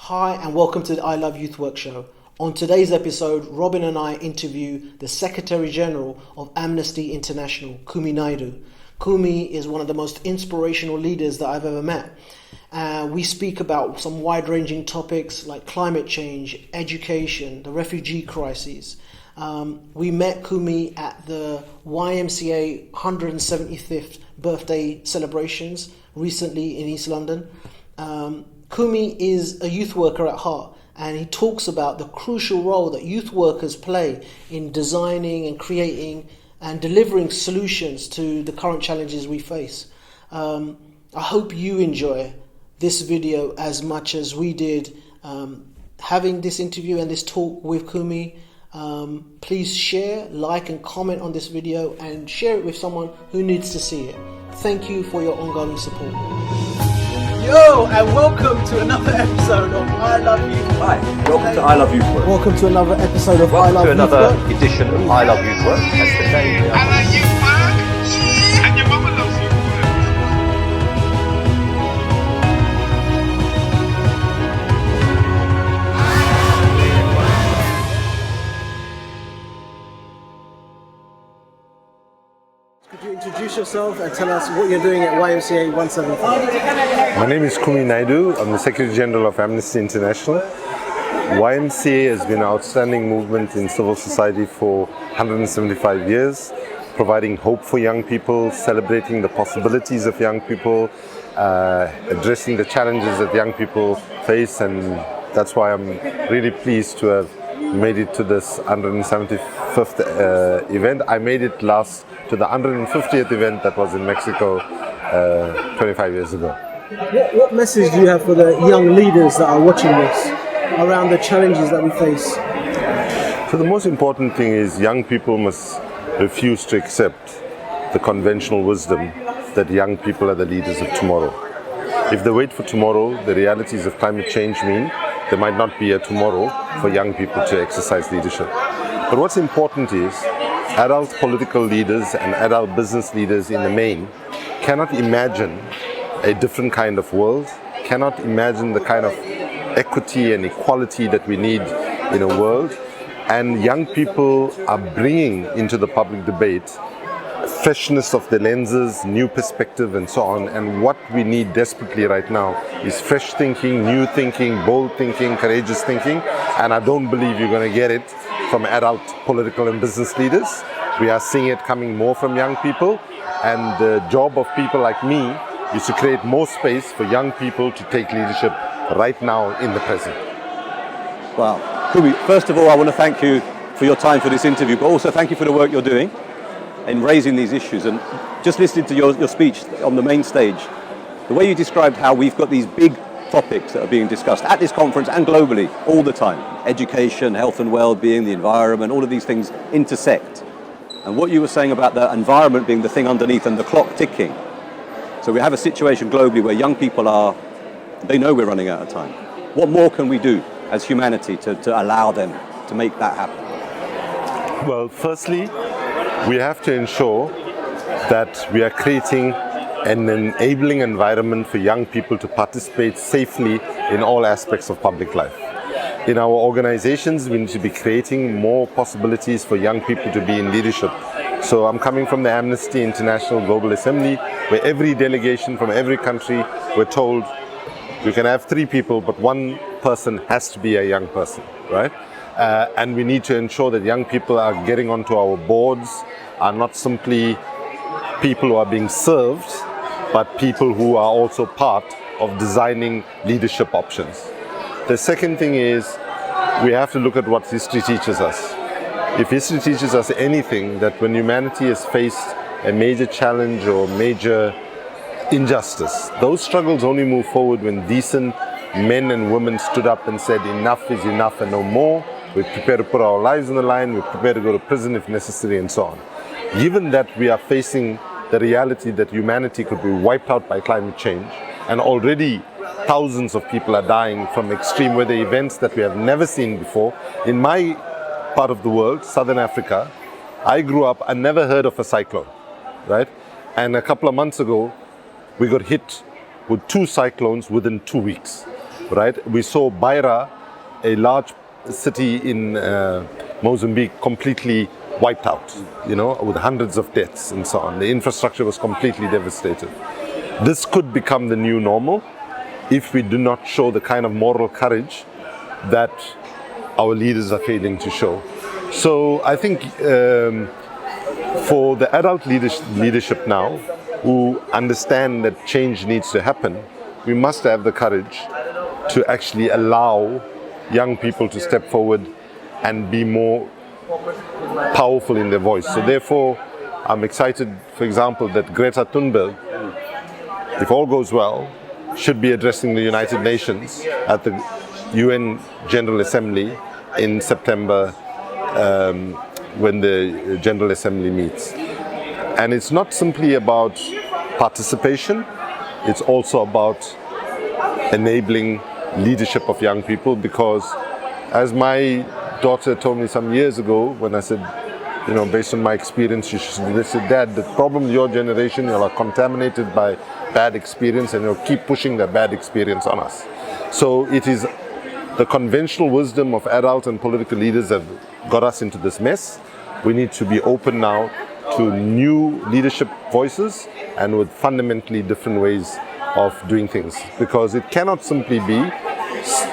Hi and welcome to the I Love Youth Work Show. On today's episode, Robin and I interview the Secretary General of Amnesty International, Kumi Naidoo. Kumi is one of the most inspirational leaders that I've ever met. We speak about some wide-ranging topics like climate change, education, the refugee crises. We met Kumi at the YMCA 175th birthday celebrations recently in East London. Kumi is a youth worker at heart, and he talks about the crucial role that youth workers play in designing and creating and delivering solutions to the current challenges we face. I hope you enjoy this video as much as we did having this interview and this talk with Kumi. Please share, like and comment on this video and share it with someone who needs to see it. Thank you for your ongoing support. Yo, and welcome to another episode of I Love Youth Work. Hi, welcome to I Love Youth Work. Welcome to another episode of I Love Youth Work. Welcome to another edition of I Love Youth Work. As today we are. I love youth work, and your mama loves youth work. Could you introduce yourself and tell us what you're doing at YMCA 175? My name is Kumi Naidoo. I'm the Secretary General of Amnesty International. YMCA has been an outstanding movement in civil society for 175 years, providing hope for young people, celebrating the possibilities of young people, addressing the challenges that young people face, and that's why I'm really pleased to have made it to this 175th event. I made it last to the 150th event that was in Mexico 25 years ago. What message do you have for the young leaders that are watching this around the challenges that we face? So the most important thing is young people must refuse to accept the conventional wisdom that young people are the leaders of tomorrow. If they wait for tomorrow, the realities of climate change mean there might not be a tomorrow for young people to exercise leadership. But what's important is adult political leaders and adult business leaders in the main cannot imagine a different kind of world, cannot imagine the kind of equity and equality that we need in a world. And young people are bringing into the public debate freshness of the lenses, new perspective and so on. And what we need desperately right now is fresh thinking, new thinking, bold thinking, courageous thinking. And I don't believe you're going to get it from adult political and business leaders. We are seeing it coming more from young people. And the job of people like me is to create more space for young people to take leadership right now in the present. Wow. Kumi, first of all, I want to thank you for your time for this interview, but also thank you for the work you're doing in raising these issues. And just listening to your speech on the main stage, the way you described how we've got these big topics that are being discussed at this conference and globally all the time. Education, health and well-being, the environment, all of these things intersect. And what you were saying about the environment being the thing underneath and the clock ticking. So we have a situation globally where young people they know we're running out of time. What more can we do as humanity to allow them to make that happen? Well, firstly, we have to ensure that we are creating an enabling environment for young people to participate safely in all aspects of public life. In our organizations, we need to be creating more possibilities for young people to be in leadership. So I'm coming from the Amnesty International Global Assembly, where every delegation from every country, we're told you can have 3 people, but 1 person has to be a young person, right? And we need to ensure that young people are getting onto our boards, are not simply people who are being served, but people who are also part of designing leadership options. The second thing is we have to look at what history teaches us. If history teaches us anything, that when humanity has faced a major challenge or major injustice, those struggles only move forward when decent men and women stood up and said enough is enough and no more. We're prepared to put our lives on the line, we're prepared to go to prison if necessary and so on. Given that we are facing the reality that humanity could be wiped out by climate change, and already thousands of people are dying from extreme weather events that we have never seen before. In my part of the world, Southern Africa, I grew up, I never heard of a cyclone, right? And a couple of months ago, we got hit with 2 cyclones within 2 weeks. right? We saw Beira, a large city in Mozambique, completely wiped out, with hundreds of deaths and so on. The infrastructure was completely devastated. This could become the new normal if we do not show the kind of moral courage that our leaders are failing to show. So I think for the adult leadership now, who understand that change needs to happen, we must have the courage to actually allow young people to step forward and be more powerful in their voice. So therefore, I'm excited, for example, that Greta Thunberg, if all goes well, should be addressing the United Nations at the UN General Assembly in September, when the General Assembly meets. And it's not simply about participation, it's also about enabling leadership of young people, because as my daughter told me some years ago, when I said, based on my experience, she said, Dad, the problem with your generation, you are contaminated by bad experience and you'll keep pushing that bad experience on us. So it is the conventional wisdom of adult and political leaders that got us into this mess. We need to be open now to new leadership voices and with fundamentally different ways of doing things, because it cannot simply be,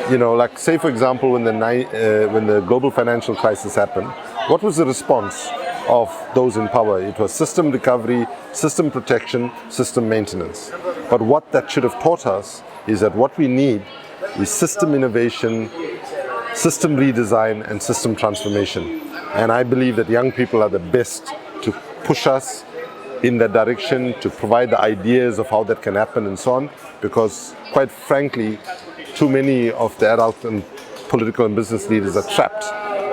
like say for example when the global financial crisis happened, what was the response of those in power? It was system recovery, system protection, system maintenance. But what that should have taught us is that what we need is system innovation, system redesign, and system transformation. And I believe that young people are the best to push us in that direction, to provide the ideas of how that can happen and so on, because quite frankly, too many of the adult and political and business leaders are trapped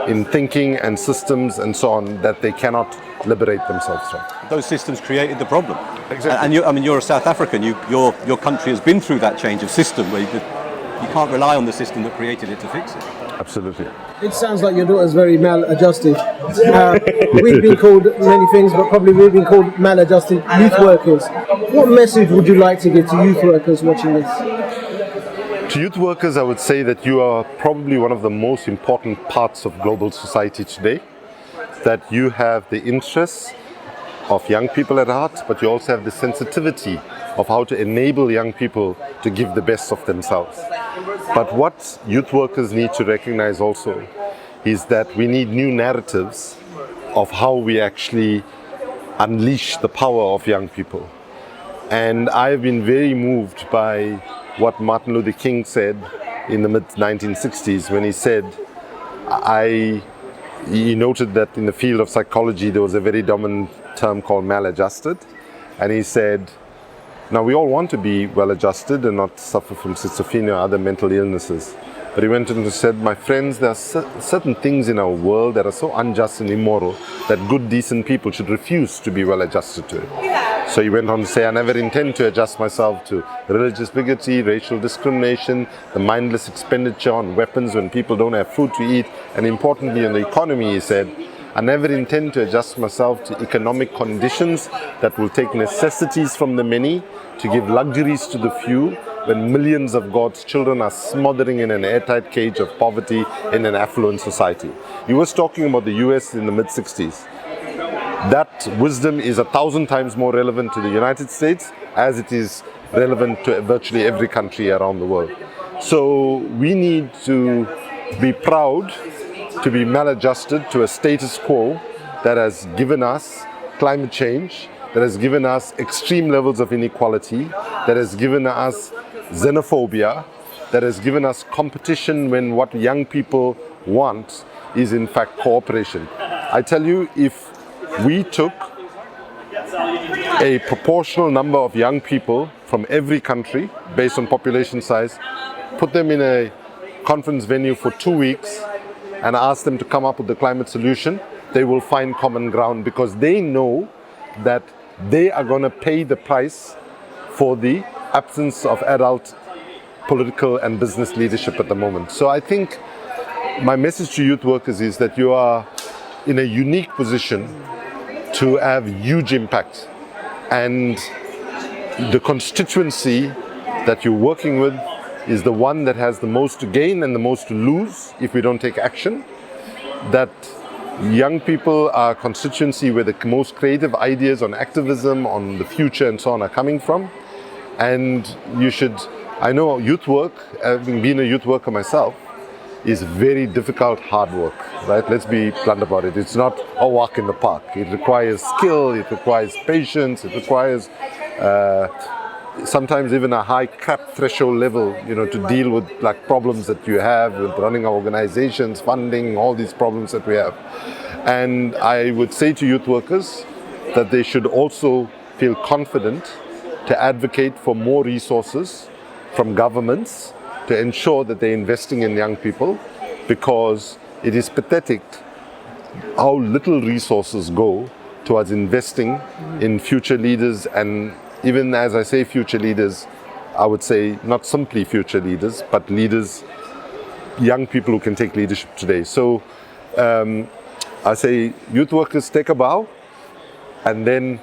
in thinking and systems and so on that they cannot liberate themselves from. Those systems created the problem. Exactly. And you're a South African. Your country has been through that change of system where you can't rely on the system that created it to fix it. Absolutely. It sounds like your daughter's very maladjusted. We've been called many things, but probably we've been called maladjusted youth workers. What message would you like to give to youth workers watching this? To youth workers, I would say that you are probably one of the most important parts of global society today. That you have the interests of young people at heart, but you also have the sensitivity of how to enable young people to give the best of themselves. But what youth workers need to recognize also is that we need new narratives of how we actually unleash the power of young people. And I've been very moved by what Martin Luther King said in the mid-1960s when he said, he noted that in the field of psychology there was a very dominant term called maladjusted, and he said, now we all want to be well adjusted and not suffer from schizophrenia or other mental illnesses. But he went on and said, my friends, there are certain things in our world that are so unjust and immoral that good, decent people should refuse to be well adjusted to it. So he went on to say, I never intend to adjust myself to religious bigotry, racial discrimination, the mindless expenditure on weapons when people don't have food to eat, and importantly in the economy, he said, I never intend to adjust myself to economic conditions that will take necessities from the many to give luxuries to the few when millions of God's children are smothering in an airtight cage of poverty in an affluent society. He was talking about the US in the mid-60s. That wisdom is 1,000 times more relevant to the United States as it is relevant to virtually every country around the world. So we need to be proud to be maladjusted to a status quo that has given us climate change, that has given us extreme levels of inequality, that has given us xenophobia, that has given us competition when what young people want is in fact cooperation. I tell you, if we took a proportional number of young people from every country based on population size, put them in a conference venue for 2 weeks and ask them to come up with the climate solution, they will find common ground because they know that they are going to pay the price for the absence of adult political and business leadership at the moment. So I think my message to youth workers is that you are in a unique position to have huge impact, and the constituency that you're working with is the one that has the most to gain and the most to lose if we don't take action. That young people are a constituency where the most creative ideas on activism, on the future and so on are coming from. And you should, I know youth work, having been a youth worker myself, is very difficult, hard work, right? Let's be blunt about it. It's not a walk in the park. It requires skill, it requires patience, it requires sometimes even a high crap threshold level, to deal with like problems that you have with running organizations, funding, all these problems that we have. And I would say to youth workers that they should also feel confident to advocate for more resources from governments to ensure that they're investing in young people, because it is pathetic how little resources go towards investing in future leaders. And even as I say future leaders, I would say not simply future leaders, but leaders, young people who can take leadership today. So I say youth workers, take a bow, and then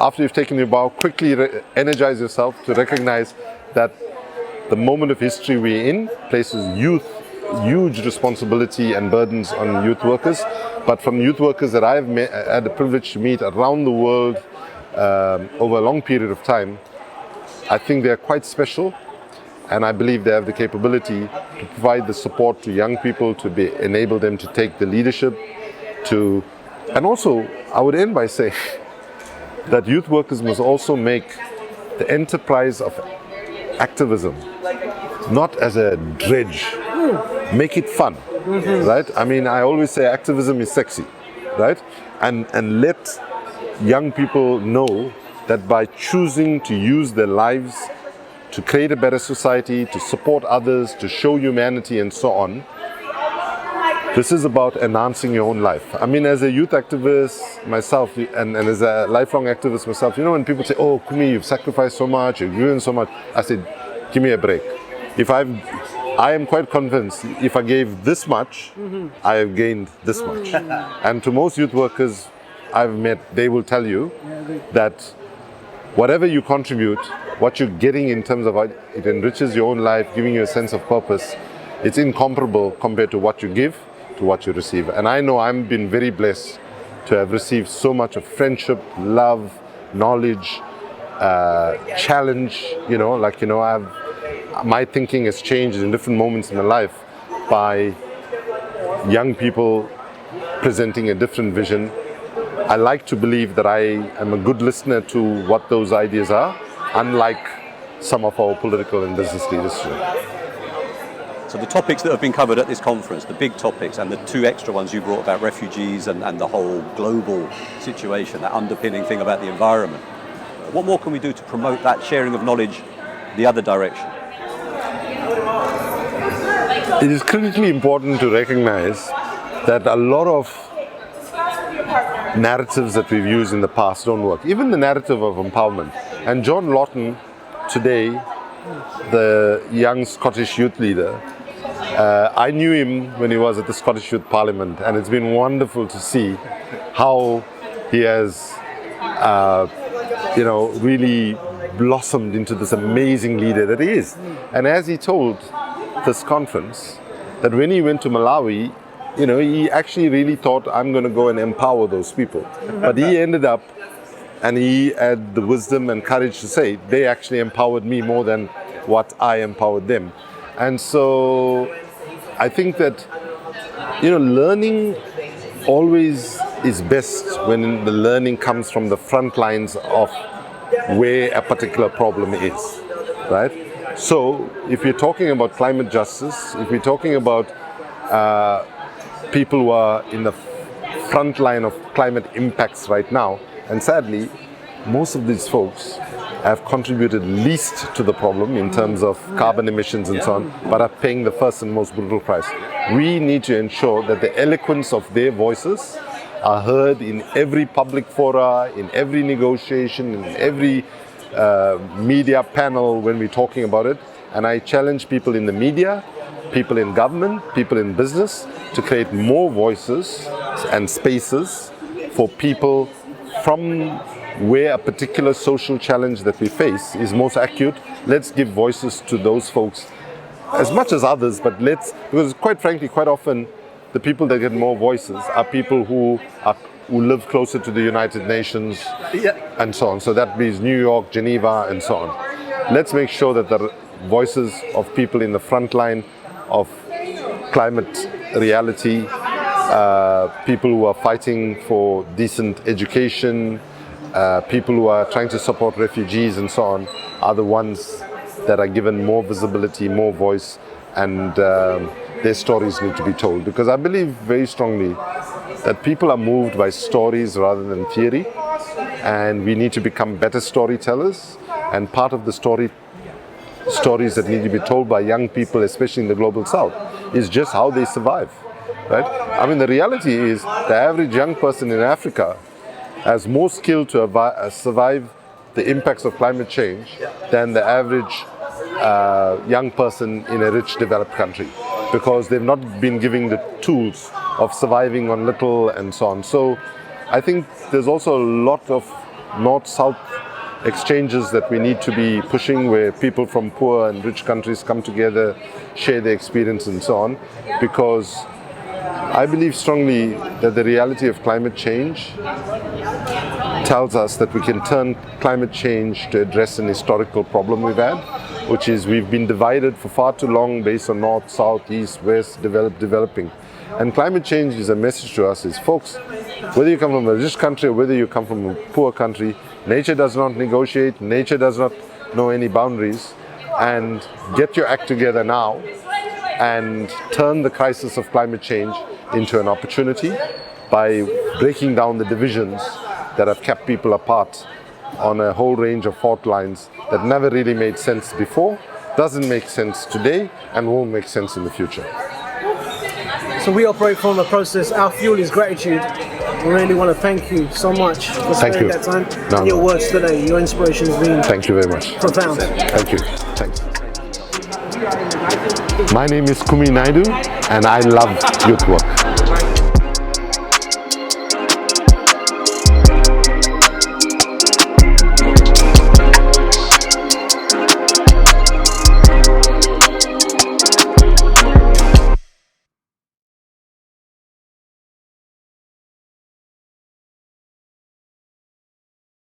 after you've taken your bow, quickly energize yourself to recognize that the moment of history we're in places huge responsibility and burdens on youth workers. But from youth workers that I've had the privilege to meet around the world over a long period of time, I think they're quite special, and I believe they have the capability to provide the support to young people, to enable them to take the leadership, and also I would end by saying that youth workers must also make the enterprise of activism not as a dredge, make it fun, right? I mean, I always say activism is sexy, right? And let young people know that by choosing to use their lives to create a better society, to support others, to show humanity and so on, this is about enhancing your own life. I mean, as a youth activist myself, and as a lifelong activist myself, when people say, oh, Kumi, you've sacrificed so much, you've given so much, I said, give me a break. I am quite convinced if I gave this much, I have gained this much. And to most youth workers I've met, they will tell you that whatever you contribute, what you're getting in terms of it enriches your own life, giving you a sense of purpose, it's incomparable compared to what you give to what you receive. And I know I've been very blessed to have received so much of friendship, love, knowledge, challenge, my thinking has changed in different moments in my life by young people presenting a different vision. I like to believe that I am a good listener to what those ideas are, unlike some of our political and business leaders today. So the topics that have been covered at this conference, the big topics and the two extra ones you brought about refugees and the whole global situation, that underpinning thing about the environment. What more can we do to promote that sharing of knowledge the other direction? It is critically important to recognize that a lot of narratives that we've used in the past don't work. Even the narrative of empowerment. And John Lawton, today, the young Scottish youth leader, I knew him when he was at the Scottish Youth Parliament, and it's been wonderful to see how he has, really blossomed into this amazing leader that he is. And as he told this conference, that when he went to Malawi, he actually really thought, I'm going to go and empower those people. But he ended up, and he had the wisdom and courage to say, they actually empowered me more than what I empowered them. And so I think that, learning always is best when the learning comes from the front lines of where a particular problem is, right? So if you're talking about climate justice, if we're talking about people who are in the front line of climate impacts right now, and sadly, most of these folks have contributed least to the problem in terms of carbon emissions and so on, but are paying the first and most brutal price. We need to ensure that the eloquence of their voices are heard in every public fora, in every negotiation, in every media panel when we're talking about it. And I challenge people in the media, people in government, people in business to create more voices and spaces for people from where a particular social challenge that we face is most acute. Let's give voices to those folks as much as others, but because quite frankly, quite often, the people that get more voices are people who live closer to the United Nations and so on. So that means New York, Geneva, and so on. Let's make sure that the voices of people in the front line of climate reality, people who are fighting for decent education, people who are trying to support refugees and so on, are the ones that are given more visibility, more voice, and their stories need to be told. Because I believe very strongly that people are moved by stories rather than theory, and we need to become better storytellers. And part of the stories that need to be told by young people, especially in the global south, is just how they survive, right? I mean, the reality is the average young person in Africa has more skill to survive the impacts of climate change than the average young person in a rich developed country, because they've not been given the tools of surviving on little and so on. So I think there's also a lot of north-south exchanges that we need to be pushing, where people from poor and rich countries come together, share their experience and so on, because I believe strongly that the reality of climate change tells us that we can turn climate change to address an historical problem we've had, which is we've been divided for far too long based on north, south, east, west, developing. And climate change is a message to us is, folks, whether you come from a rich country or whether you come from a poor country, nature does not negotiate, nature does not know any boundaries, and get your act together now and turn the crisis of climate change into an opportunity by breaking down the divisions that have kept people apart on a whole range of fault lines that never really made sense before, doesn't make sense today, and won't make sense in the future. So we operate from a process, our fuel is gratitude. We really want to thank you so much for spending that time and your words today. Your inspiration has been Thank you very much. Profound. Thank you. Thanks. My name is Kumi Naidu, and I love youth work.